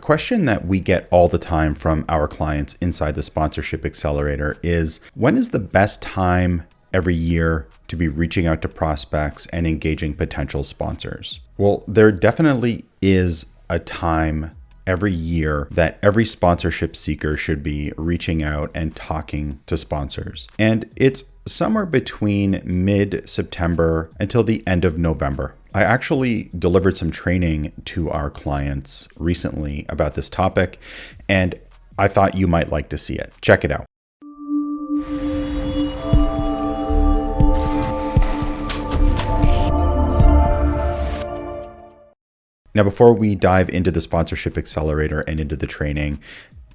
question that we get all the time from our clients inside the Sponsorship Accelerator is, when is the best time every year to be reaching out to prospects and engaging potential sponsors? Well, there definitely is a time every year that every sponsorship seeker should be reaching out and talking to sponsors. And it's somewhere between mid-September until the end of November. I actually delivered some training to our clients recently about this topic, and I thought you might like to see it. Check it out. Now, before we dive into the Sponsorship Accelerator and into the training,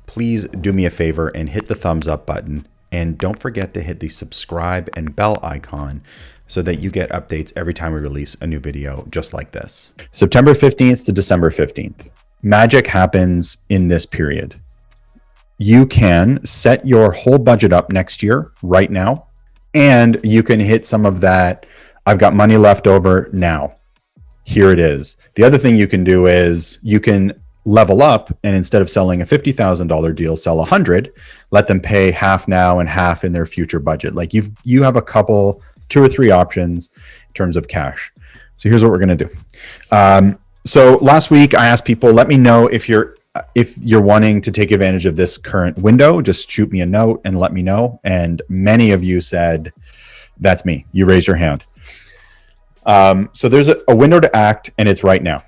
please do me a favor and hit the thumbs up button. And don't forget to hit the subscribe and bell icon so that you get updates every time we release a new video just like this. September 15th to December 15th. Magic happens in this period. You can set your whole budget up next year right now, and you can hit some of that, I've got money left over now. Here it is. The other thing you can do is you can level up, and instead of selling a $50,000 deal, sell 100, let them pay half now and half in their future budget. Like you have a couple, 2 or 3 options in terms of cash. So here's what we're going to do. So last week I asked people, let me know if you're wanting to take advantage of this current window. Just shoot me a note and let me know. And many of you said, that's me. You raised your hand. So there's a window to act, and it's right now.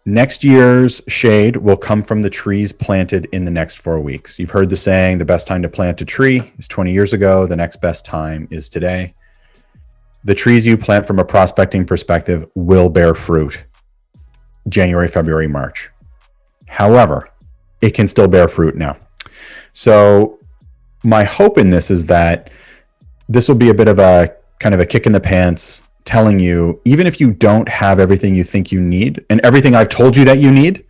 Next year's shade will come from the trees planted in the next 4 weeks. You've heard the saying, the best time to plant a tree is 20 years ago. The next best time is today. The trees you plant from a prospecting perspective will bear fruit January, February, March. However, it can still bear fruit now. So my hope in this is that this will be a bit of a kind of a kick in the pants, telling you, even if you don't have everything you think you need and everything I've told you that you need,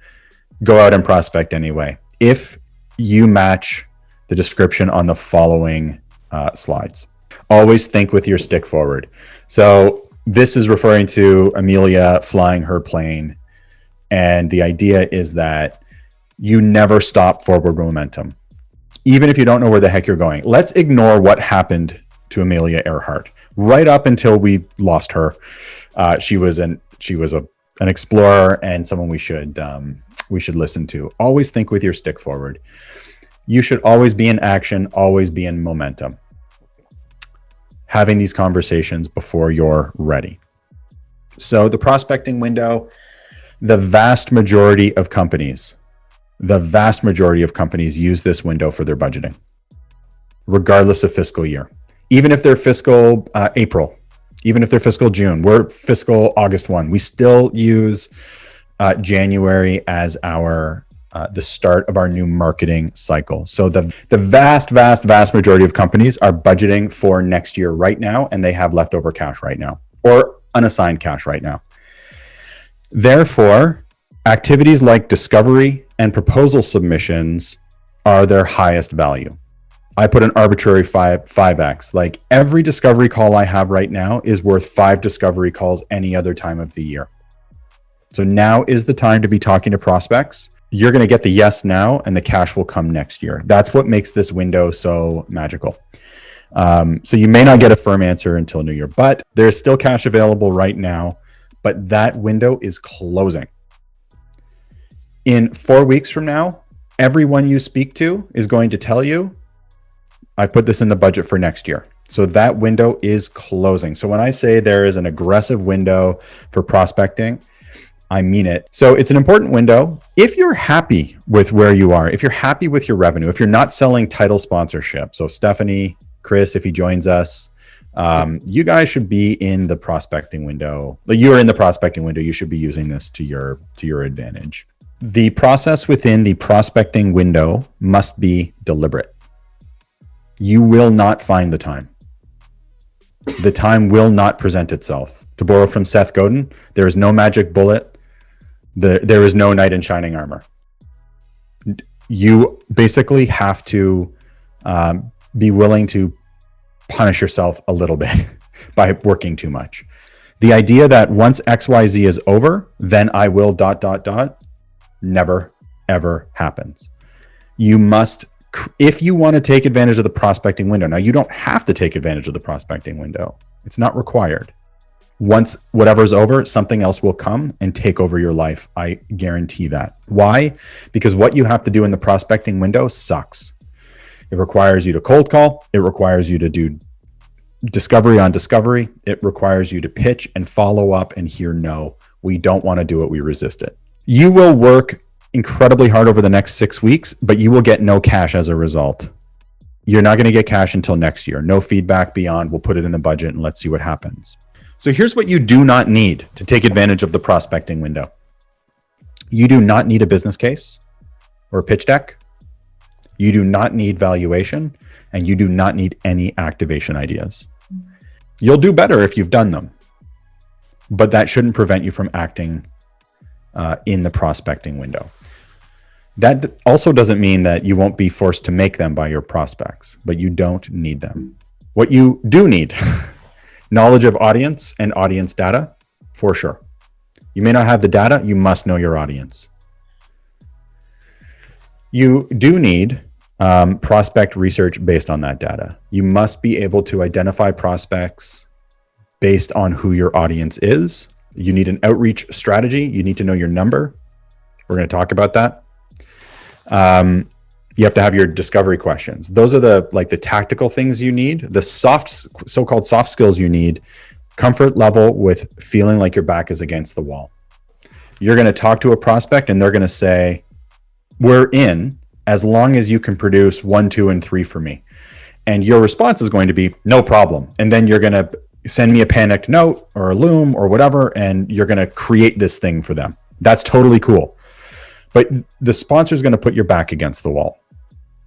go out and prospect anyway, if you match the description on the following slides. Always think with your stick forward. So this is referring to Amelia flying her plane. And the idea is that you never stop forward momentum, even if you don't know where the heck you're going. Let's ignore what happened to Amelia Earhart. Right up until we lost her, she was an explorer and someone we should listen to. Always think with your stick forward. You should always be in action, always be in momentum. Having these conversations before you're ready. So the prospecting window, the vast majority of companies use this window for their budgeting, regardless of fiscal year. Even if they're fiscal April, even if they're fiscal June, we're fiscal August 1. We still use January as the start of our new marketing cycle. So the vast majority of companies are budgeting for next year right now, and they have leftover cash right now or unassigned cash right now. Therefore, activities like discovery and proposal submissions are their highest value. I put an arbitrary 5x. Like every discovery call I have right now is worth 5 discovery calls any other time of the year. So now is the time to be talking to prospects. You're going to get the yes now, and the cash will come next year. That's what makes this window so magical. So you may not get a firm answer until New Year, but there's still cash available right now, but that window is closing. In 4 weeks from now, everyone you speak to is going to tell you, I put this in the budget for next year. So that window is closing. So when I say there is an aggressive window for prospecting, I mean it. So it's an important window. If you're happy with where you are, if you're happy with your revenue, if you're not selling title sponsorship, so Stephanie, Chris, if he joins us, you guys should be in the prospecting window. You're in the prospecting window. You should be using this to your advantage. The process within the prospecting window must be deliberate. You will not find the time. The time will not present itself. To borrow from Seth Godin, there is no magic bullet. There is no knight in shining armor. You basically have to be willing to punish yourself a little bit by working too much. The idea that once XYZ is over, then I will ... never ever happens. You must, if you want to take advantage of the prospecting window. Now, you don't have to take advantage of the prospecting window. It's not required. Once whatever's over, something else will come and take over your life. I guarantee that. Why? Because what you have to do in the prospecting window sucks. It requires you to cold call. It requires you to do discovery on discovery. It requires you to pitch and follow up and hear no. We don't want to do it. We resist it. You will work incredibly hard over the next 6 weeks, but you will get no cash as a result. You're not going to get cash until next year. No feedback beyond, we'll put it in the budget and let's see what happens. So here's what you do not need to take advantage of the prospecting window. You do not need a business case or a pitch deck. You do not need valuation, and you do not need any activation ideas. You'll do better if you've done them, but that shouldn't prevent you from acting in the prospecting window. That also doesn't mean that you won't be forced to make them by your prospects, but you don't need them. What you do need, knowledge of audience and audience data, for sure. You may not have the data, you must know your audience. You do need prospect research based on that data. You must be able to identify prospects based on who your audience is. You need an outreach strategy. You need to know your number. We're going to talk about that. You have to have your discovery questions. Those are the tactical things you need. The so-called soft skills you need: comfort level with feeling like your back is against the wall. You're going to talk to a prospect and they're going to say, "We're in as long as you can produce 1, 2, and 3 for me." And your response is going to be, "No problem." And then you're going to send me a panicked note or a loom or whatever, and you're going to create this thing for them. That's totally cool. But the sponsor is going to put your back against the wall,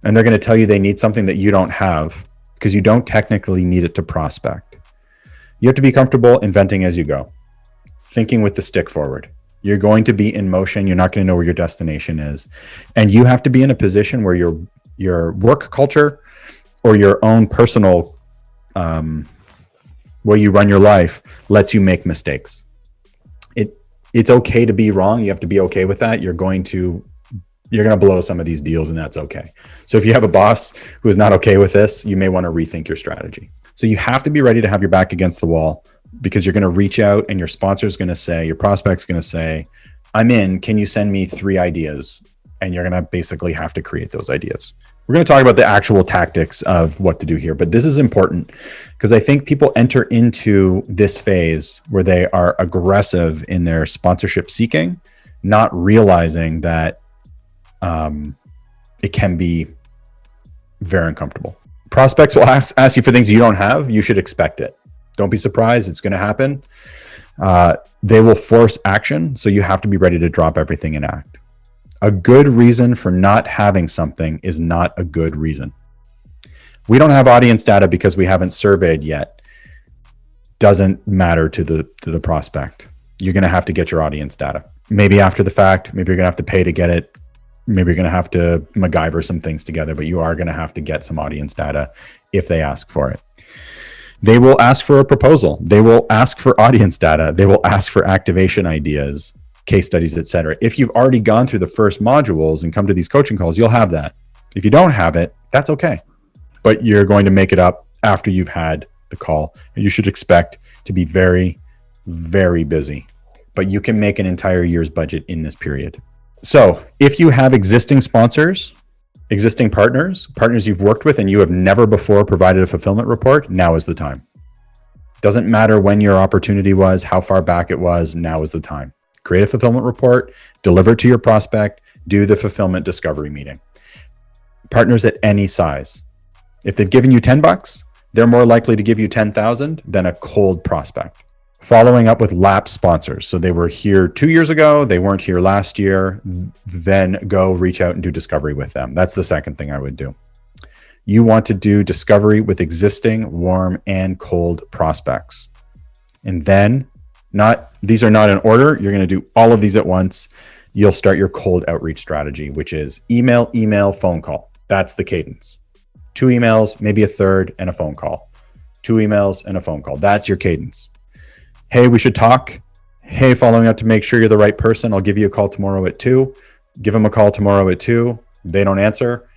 and they're going to tell you they need something that you don't have because you don't technically need it to prospect. You have to be comfortable inventing as you go, thinking with the stick forward. You're going to be in motion. You're not going to know where your destination is. And you have to be in a position where your work culture or your own personal way you run your life lets you make mistakes. It's okay to be wrong. You have to be okay with that. You're going to blow some of these deals, and that's okay. So if you have a boss who is not okay with this, you may want to rethink your strategy. So you have to be ready to have your back against the wall, because you're going to reach out and your sponsor is going to say, your prospect's going to say, "I'm in, can you send me 3 ideas?" And you're going to basically have to create those ideas. We're going to talk about the actual tactics of what to do here, but this is important because I think people enter into this phase where they are aggressive in their sponsorship seeking, not realizing that it can be very uncomfortable. Prospects will ask you for things you don't have. You should expect it. Don't be surprised. It's going to happen. They will force action, so you have to be ready to drop everything and act. A good reason for not having something is not a good reason. We don't have audience data because we haven't surveyed yet. Doesn't matter to the prospect. You're going to have to get your audience data. Maybe after the fact, maybe you're going to have to pay to get it. Maybe you're going to have to MacGyver some things together, but you are going to have to get some audience data if they ask for it. They will ask for a proposal. They will ask for audience data. They will ask for activation ideas, case studies, etc. If you've already gone through the first modules and come to these coaching calls, you'll have that. If you don't have it, that's okay. But you're going to make it up after you've had the call. And you should expect to be very, very busy. But you can make an entire year's budget in this period. So if you have existing sponsors, existing partners you've worked with, and you have never before provided a fulfillment report, now is the time. Doesn't matter when your opportunity was, how far back it was, now is the time. Create a fulfillment report, deliver it to your prospect, do the fulfillment discovery meeting. Partners at any size. If they've given you $10, they're more likely to give you 10,000 than a cold prospect. Following up with lapsed sponsors. So they were here 2 years ago, they weren't here last year, then go reach out and do discovery with them. That's the second thing I would do. You want to do discovery with existing warm and cold prospects. And then these are not in order. You're going to do all of these at once. You'll start your cold outreach strategy, which is email, phone call. That's the cadence. 2 emails, maybe a third, and a phone call. 2 emails and a phone call. That's your cadence. Hey, we should talk. Hey, following up to make sure you're the right person. I'll give you a call tomorrow at 2. Give them a call tomorrow at 2. They don't answer.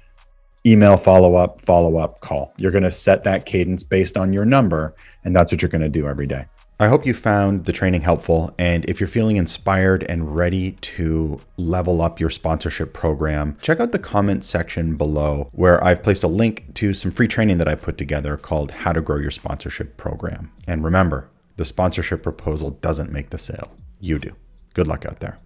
Email, follow up, call. You're going to set that cadence based on your number, and that's what you're going to do every day. I hope you found the training helpful, and if you're feeling inspired and ready to level up your sponsorship program, check out the comment section below where I've placed a link to some free training that I put together called How to Grow Your Sponsorship Program. And remember, the sponsorship proposal doesn't make the sale. You do. Good luck out there.